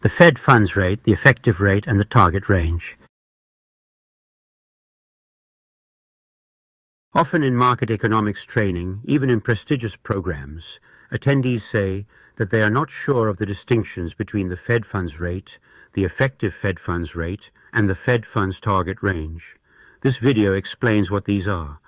the Fed funds rate, the effective rate, and the target range. Often in market economics training, even in prestigious programs, attendees say that they are not sure of the distinctions between the Fed funds rate, the effective Fed funds rate, and the Fed funds target range. This video explains what these are.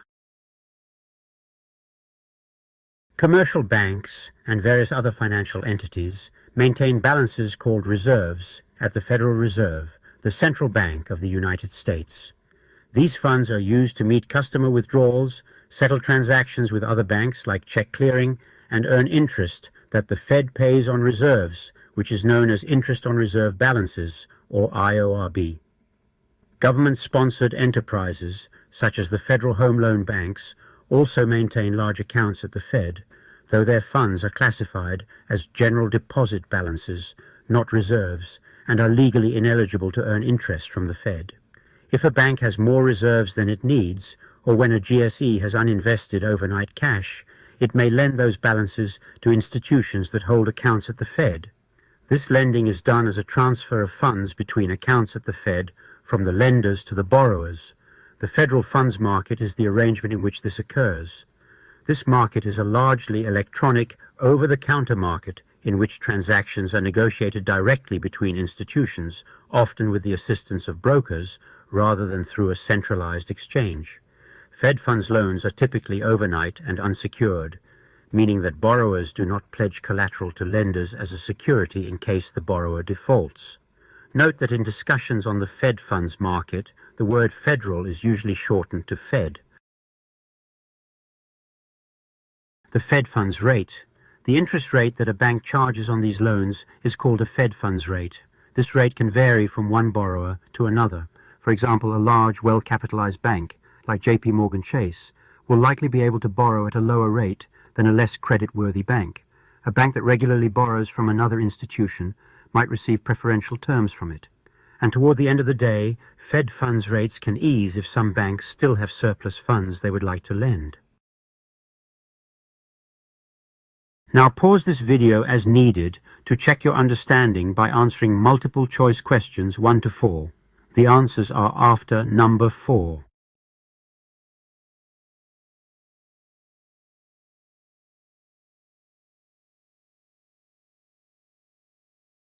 Commercial banks and various other financial entities maintain balances called reserves at the Federal Reserve, the central bank of the United States. These funds are used to meet customer withdrawals, settle transactions with other banks like check clearing, and earn interest that the Fed pays on reserves, which is known as interest on reserve balances, or IORB. Government-sponsored enterprises, such as the Federal Home Loan Banks, also maintain large accounts at the Fed, though their funds are classified as general deposit balances, not reserves, and are legally ineligible to earn interest from the Fed. If a bank has more reserves than it needs, or when a GSE has uninvested overnight cash, it may lend those balances to institutions that hold accounts at the Fed. This lending is done as a transfer of funds between accounts at the Fed from the lenders to the borrowers. The federal funds market is the arrangement in which this occurs. This market is a largely electronic, over-the-counter market in which transactions are negotiated directly between institutions, often with the assistance of brokers, rather than through a centralized exchange. Fed funds loans are typically overnight and unsecured, meaning that borrowers do not pledge collateral to lenders as a security in case the borrower defaults. Note that in discussions on the Fed funds market, the word federal is usually shortened to Fed. The Fed funds rate. The interest rate that a bank charges on these loans is called a Fed funds rate. This rate can vary from one borrower to another. For example, a large, well-capitalized bank, like JP Morgan Chase, will likely be able to borrow at a lower rate than a less credit-worthy bank. A bank that regularly borrows from another institution might receive preferential terms from it. And toward the end of the day, Fed funds rates can ease if some banks still have surplus funds they would like to lend. Now pause this video as needed to check your understanding by answering multiple choice questions 1 to 4. The answers are after number 4.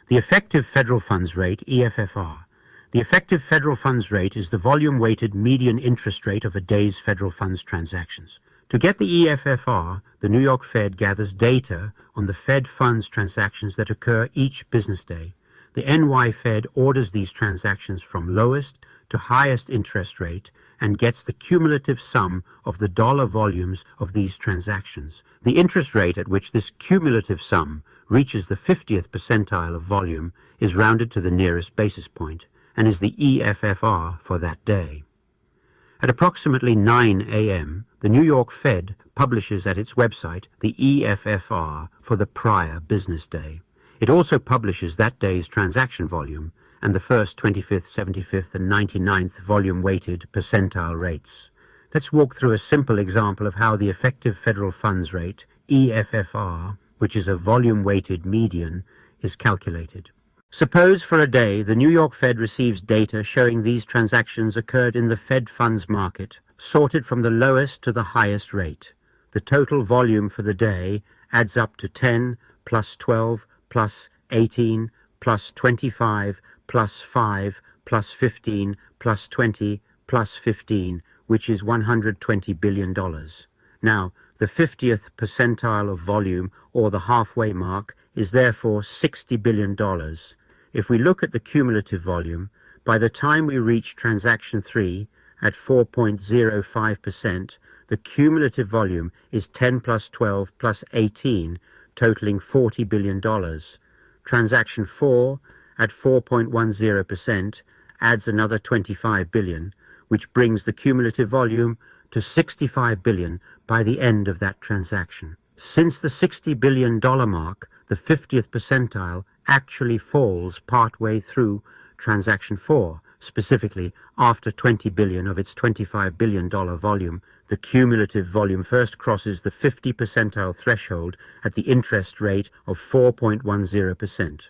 The effective federal funds rate, EFFR. The effective federal funds rate is the volume-weighted median interest rate of a day's federal funds transactions. To get the EFFR, the New York Fed gathers data on the Fed funds transactions that occur each business day. The NY Fed orders these transactions from lowest to highest interest rate and gets the cumulative sum of the dollar volumes of these transactions. The interest rate at which this cumulative sum reaches the 50th percentile of volume is rounded to the nearest basis point and is the EFFR for that day. At approximately 9 a.m., the New York Fed publishes at its website the EFFR for the prior business day. It also publishes that day's transaction volume and the first, 25th, 75th, and 99th volume-weighted percentile rates. Let's walk through a simple example of how the effective federal funds rate, EFFR, which is a volume-weighted median, is calculated. Suppose for a day the New York Fed receives data showing these transactions occurred in the Fed funds market, sorted from the lowest to the highest rate. The total volume for the day adds up to 10 plus 12 plus 18 plus 25 plus 5 plus 15 plus 20 plus 15, which is $120 billion. Now, the 50th percentile of volume, or the halfway mark, is therefore $60 billion. If we look at the cumulative volume, by the time we reach transaction 3 at 4.05%, the cumulative volume is 10 plus 12 plus 18, totaling $40 billion. Transaction 4 at 4.10% adds another $25 billion, which brings the cumulative volume to $65 billion by the end of that transaction. Since the $60 billion mark, the 50th percentile actually falls partway through transaction 4, specifically after $20 billion of its $25 billion volume. The cumulative volume first crosses the 50 percentile threshold at the interest rate of 4.10%.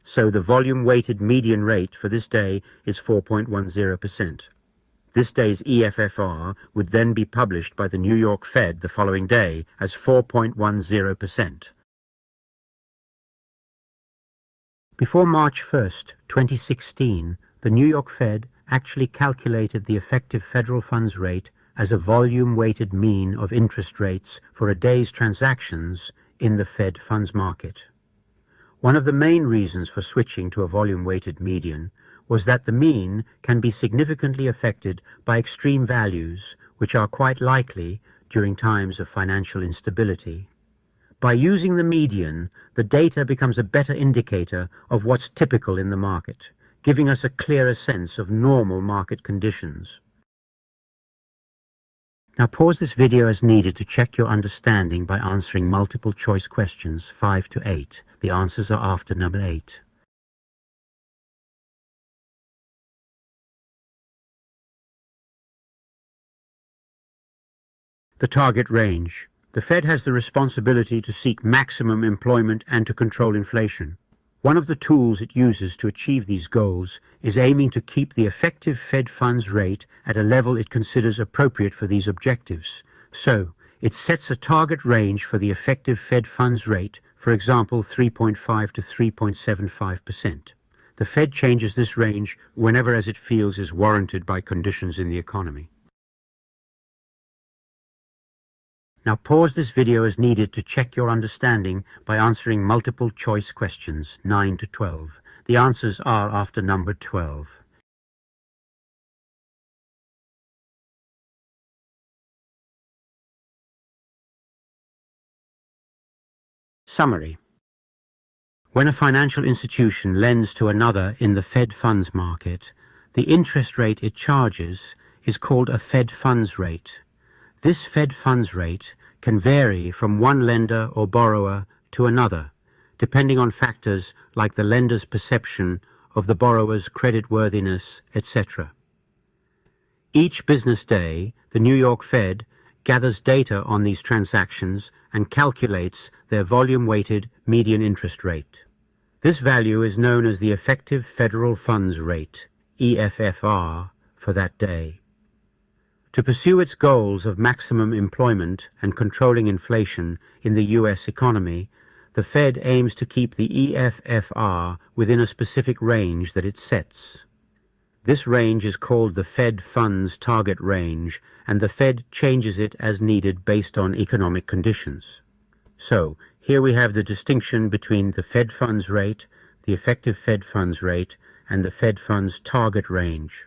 So the volume-weighted median rate for this day is 4.10%. This day's EFFR would then be published by the New York Fed the following day as 4.10%. Before March 1st, 2016, the New York Fed actually calculated the effective federal funds rate as a volume-weighted mean of interest rates for a day's transactions in the Fed funds market. One of the main reasons for switching to a volume-weighted median was that the mean can be significantly affected by extreme values, which are quite likely during times of financial instability. By using the median, the data becomes a better indicator of what's typical in the market, giving us a clearer sense of normal market conditions. Now pause this video as needed to check your understanding by answering multiple choice questions 5 to 8. The answers are after number 8. The target range. The Fed has the responsibility to seek maximum employment and to control inflation. One of the tools it uses to achieve these goals is aiming to keep the effective Fed funds rate at a level it considers appropriate for these objectives. So, it sets a target range for the effective Fed funds rate, for example 3.5 to 3.75%. The Fed changes this range whenever as it feels is warranted by conditions in the economy. Now pause this video as needed to check your understanding by answering multiple choice questions 9 to 12. The answers are after number 12. Summary. When a financial institution lends to another in the Fed funds market, the interest rate it charges is called a Fed funds rate. This Fed funds rate can vary from one lender or borrower to another, depending on factors like the lender's perception of the borrower's creditworthiness, etc. Each business day, the New York Fed gathers data on these transactions and calculates their volume-weighted median interest rate. This value is known as the effective federal funds rate, EFFR, for that day. To pursue its goals of maximum employment and controlling inflation in the U.S. economy, the Fed aims to keep the EFFR within a specific range that it sets. This range is called the Fed Funds Target Range, and the Fed changes it as needed based on economic conditions. So, here we have the distinction between the Fed funds rate, the effective Fed funds rate, and the Fed funds target range.